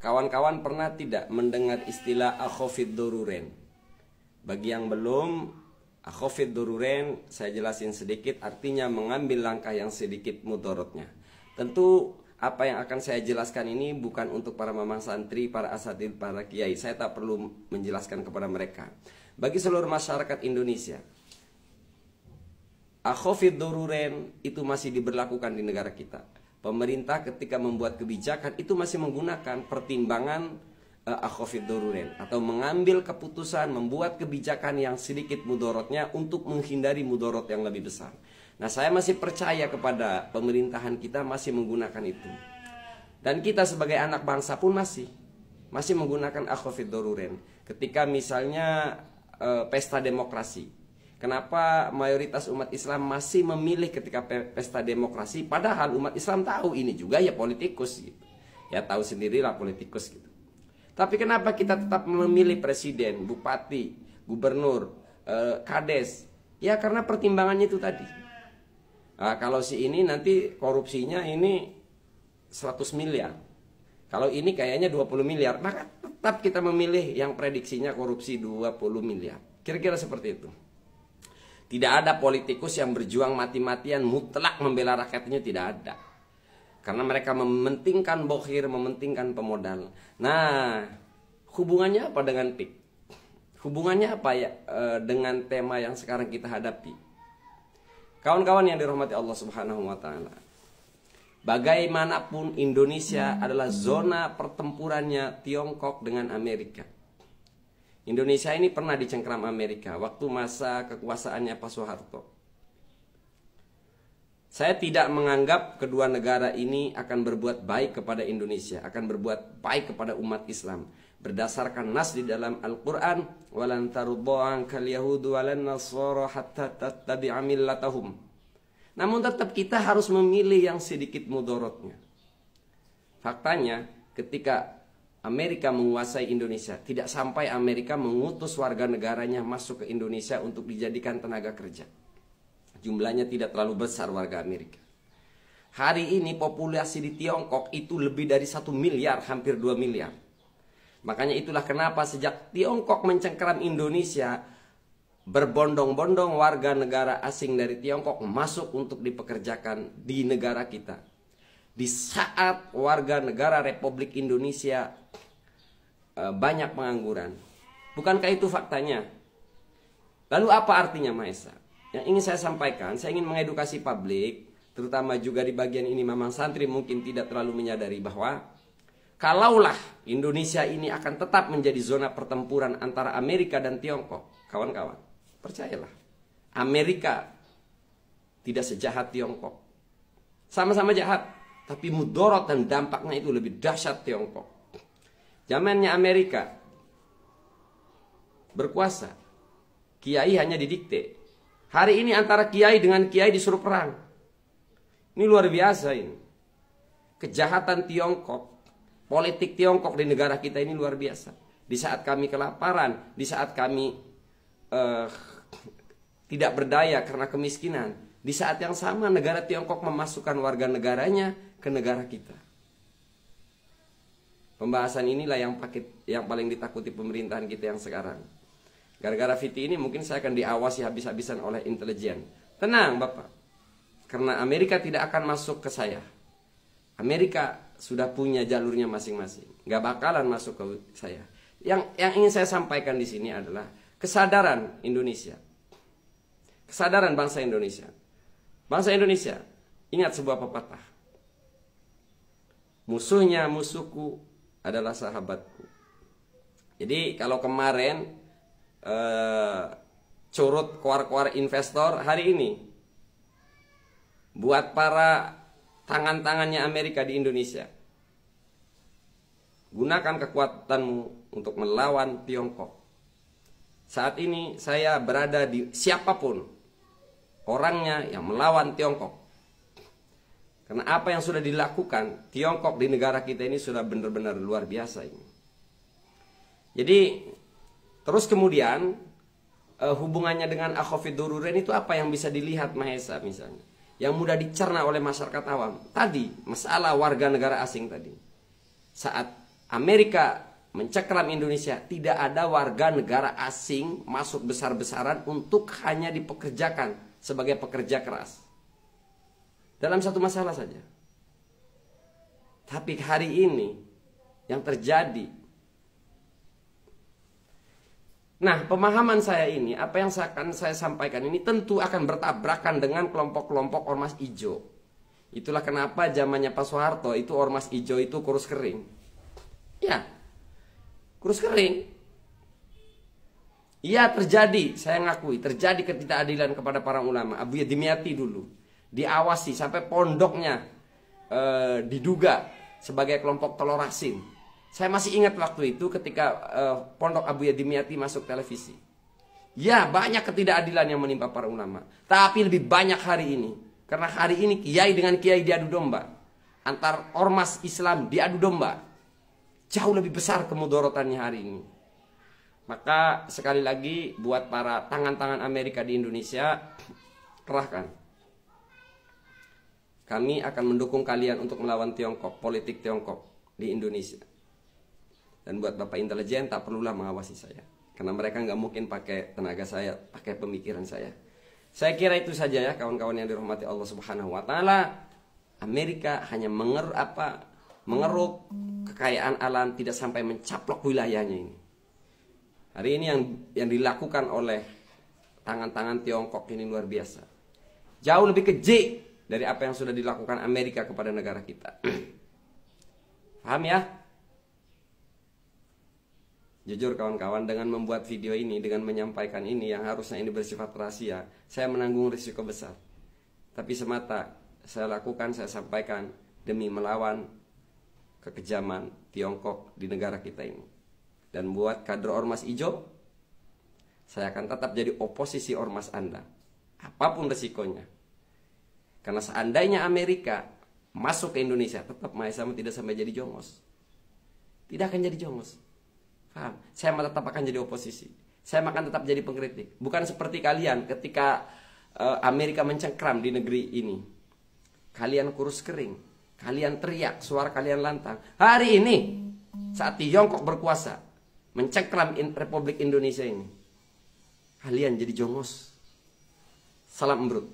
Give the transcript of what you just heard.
Kawan-kawan pernah tidak mendengar istilah akhafid dururen? Bagi yang belum, akhafid dururen saya jelasin sedikit, artinya mengambil langkah yang sedikit mudorotnya. Tentu apa yang akan saya jelaskan ini bukan untuk para mamang santri, para asatidz, para kiai. Saya tak perlu menjelaskan kepada mereka. Bagi seluruh masyarakat Indonesia, akhafid dururen itu masih diberlakukan di negara kita. Pemerintah ketika membuat kebijakan itu masih menggunakan pertimbangan akhafid dururen, atau mengambil keputusan membuat kebijakan yang sedikit mudorotnya untuk menghindari mudorot yang lebih besar. Nah, saya masih percaya kepada pemerintahan kita masih menggunakan itu. Dan kita sebagai anak bangsa pun masih menggunakan akhafid dururen. Ketika misalnya pesta demokrasi, kenapa mayoritas umat Islam masih memilih ketika pesta demokrasi, padahal umat Islam tahu ini juga ya politikus gitu. Ya tahu sendirilah politikus gitu. Tapi kenapa kita tetap memilih presiden, bupati, gubernur, kades? Ya karena pertimbangannya itu tadi. Nah, kalau si ini nanti korupsinya ini 100 miliar. Kalau ini kayaknya 20 miliar, maka tetap kita memilih yang prediksinya korupsi 20 miliar. Kira-kira seperti itu. Tidak ada politikus yang berjuang mati-matian mutlak membela rakyatnya, tidak ada. Karena mereka mementingkan bokhir, mementingkan pemodal. Nah, hubungannya apa dengan PIK? Hubungannya apa ya dengan tema yang sekarang kita hadapi? Kawan-kawan yang dirahmati Allah Subhanahu wa taala. Bagaimanapun Indonesia adalah zona pertempurannya Tiongkok dengan Amerika. Indonesia ini pernah dicengkram Amerika waktu masa kekuasaannya Pak Soeharto. Saya tidak menganggap kedua negara ini akan berbuat baik kepada Indonesia, akan berbuat baik kepada umat Islam. Berdasarkan nas di dalam Al-Quran, walan taruddu ankal yahudu walan nasara hatta tattabi'a millatahum. Namun tetap kita harus memilih yang sedikit mudorotnya. Faktanya, ketika Amerika menguasai Indonesia, tidak sampai Amerika mengutus warga negaranya masuk ke Indonesia untuk dijadikan tenaga kerja. Jumlahnya tidak terlalu besar warga Amerika. Hari ini populasi di Tiongkok itu lebih dari 1 miliar, hampir 2 miliar. Makanya itulah kenapa sejak Tiongkok mencengkeram Indonesia, berbondong-bondong warga negara asing dari Tiongkok masuk untuk dipekerjakan di negara kita. Di saat warga negara Republik Indonesia banyak pengangguran. Bukankah itu faktanya? Lalu apa artinya, Maesa? Yang ingin saya sampaikan, saya ingin mengedukasi publik, terutama juga di bagian ini mamang santri mungkin tidak terlalu menyadari bahwa kalaulah Indonesia ini akan tetap menjadi zona pertempuran antara Amerika dan Tiongkok, kawan-kawan, percayalah, Amerika tidak sejahat Tiongkok. Sama-sama jahat, tapi mudorot dan dampaknya itu lebih dahsyat Tiongkok. Zamannya Amerika berkuasa, kiai hanya didikte. Hari ini antara kiai dengan kiai disuruh perang. Ini luar biasa ini. Kejahatan Tiongkok, politik Tiongkok di negara kita ini luar biasa. Di saat kami kelaparan, di saat kami tidak berdaya karena kemiskinan, di saat yang sama negara Tiongkok memasukkan warga negaranya ke negara kita. Pembahasan inilah yang paling ditakuti pemerintahan kita yang sekarang. Gara-gara Fiti ini mungkin saya akan diawasi habis-habisan oleh intelijen. Tenang Bapak, karena Amerika tidak akan masuk ke saya. Amerika sudah punya jalurnya masing-masing, gak bakalan masuk ke saya. Yang ingin saya sampaikan di sini adalah kesadaran Indonesia, kesadaran bangsa Indonesia. Bangsa Indonesia, ingat sebuah pepatah. Musuhnya musuhku adalah sahabatku. Jadi kalau kemarin curut keluar-keluar investor, hari ini buat para tangan-tangannya Amerika di Indonesia, gunakan kekuatanmu untuk melawan Tiongkok. Saat ini saya berada di siapapun orangnya yang melawan Tiongkok, karena apa yang sudah dilakukan Tiongkok di negara kita ini sudah benar-benar luar biasa ini. Jadi terus kemudian hubungannya dengan akhafid dururen itu apa yang bisa dilihat, Mahesa, misalnya yang mudah dicerna oleh masyarakat awam. Tadi masalah warga negara asing tadi. Saat Amerika mencekram Indonesia, tidak ada warga negara asing masuk besar-besaran untuk hanya dipekerjakan sebagai pekerja keras. Dalam satu masalah saja. Tapi hari ini yang terjadi, nah pemahaman saya ini, apa yang akan saya sampaikan ini tentu akan bertabrakan dengan kelompok-kelompok ormas hijau. Itulah kenapa zamannya Pak Soeharto itu ormas hijau itu kurus kering. Ya, kurus kering. Iya terjadi, saya ngakui terjadi ketidakadilan kepada para ulama. Abuya Dimyati dulu diawasi sampai pondoknya diduga sebagai kelompok telur asin. Saya masih ingat waktu itu ketika pondok Abuya Dimyati masuk televisi. Ya, banyak ketidakadilan yang menimpa para ulama. Tapi lebih banyak hari ini. Karena hari ini kiai dengan kiai diadu domba. Antar ormas Islam diadu domba. Jauh lebih besar kemudorotannya hari ini. Maka sekali lagi buat para tangan-tangan Amerika di Indonesia, kerahkan. Kami akan mendukung kalian untuk melawan Tiongkok, politik Tiongkok di Indonesia. Dan buat Bapak intelijen tak perlulah mengawasi saya. Karena mereka nggak mungkin pakai tenaga saya, pakai pemikiran saya. Saya kira itu saja ya kawan-kawan yang dirahmati Allah Subhanahu wa taala. Amerika hanya mengeruk kekayaan alam, tidak sampai mencaplok wilayahnya ini. Hari ini yang dilakukan oleh tangan-tangan Tiongkok ini luar biasa. Jauh lebih keji dari apa yang sudah dilakukan Amerika kepada negara kita. Paham ya? Jujur kawan-kawan, dengan membuat video ini, dengan menyampaikan ini yang harusnya ini bersifat rahasia, saya menanggung risiko besar. Tapi semata saya lakukan, saya sampaikan demi melawan kekejaman Tiongkok di negara kita ini. Dan buat kader ormas hijau, saya akan tetap jadi oposisi ormas Anda, apapun resikonya. Karena seandainya Amerika masuk ke Indonesia, tetap Maesam tidak sampai jadi jongos. Tidak akan jadi jongos. Paham? Saya tetap akan jadi oposisi. Saya akan tetap jadi pengkritik. Bukan seperti kalian ketika Amerika mencengkram di negeri ini. Kalian kurus kering. Kalian teriak, suara kalian lantang. Hari ini, saat Tiongkok berkuasa, mencengkram Republik Indonesia ini, kalian jadi jongos. Salam embrut.